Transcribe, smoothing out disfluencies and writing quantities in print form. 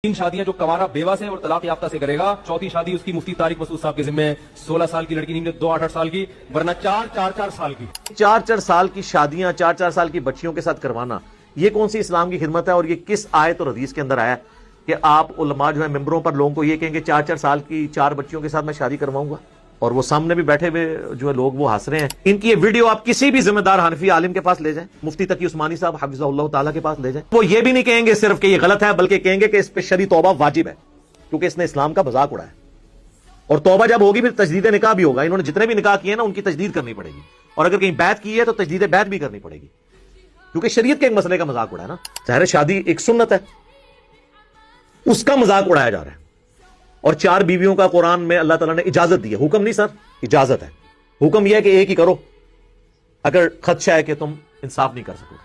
तीन शादियां जो कवारा बेवा से और तलाक याफ्ता से करेगा, चौथी शादी उसकी मुफ्ती तारिक मसूद साहब के जिम्मे है। 16 साल की लड़की नहीं, 2-8 साल की, वरना 4 साल की। 4 साल की शादियां 4 साल की बच्चियों के साथ करवाना, ये कौन सी इस्लाम की खिदमत है? और ये किस आयत और हदीस के अंदर आया कि आप उलमा जो है मेंबरों पर लोगों को ये कहेंगे 4 साल की 4 बच्चियों के साथ मैं शादी करवाऊंगा? और वो सामने भी बैठे हुए जो है लोग वो हंस रहे हैं। इनकी ये वीडियो आप किसी भी जिम्मेदार हनफी आलिम के पास ले जाएं, मुफ्ती तकी उस्मानी साहब हफिज़हुल्लाह ताला के पास ले जाएं, वो ये भी नहीं कहेंगे सिर्फ कि ये गलत है, बल्कि कहेंगे कि इस पे शरी तौबा वाजिब है, क्योंकि इसने इस्लाम का मजाक उड़ाया। और तौबा जब होगी फिर तजदीद निकाह भी होगा। इन्होंने जितने भी निकाह किए ना उनकी तजदीद करनी पड़ेगी, और अगर कहीं बैत की है तो तजदीद बैत भी करनी पड़ेगी, क्योंकि शरीयत के एक मसले का मजाक उड़ाया ना। ज़ाहिर है शादी एक सुन्नत है, उसका मजाक उड़ाया जा रहा है। और 4 बीवियों का कुरान में अल्लाह ताला ने इजाजत दी है, हुक्म नहीं सर, इजाजत है। हुक्म यह है कि एक ही करो अगर खदशा है कि तुम इंसाफ नहीं कर सकोगे।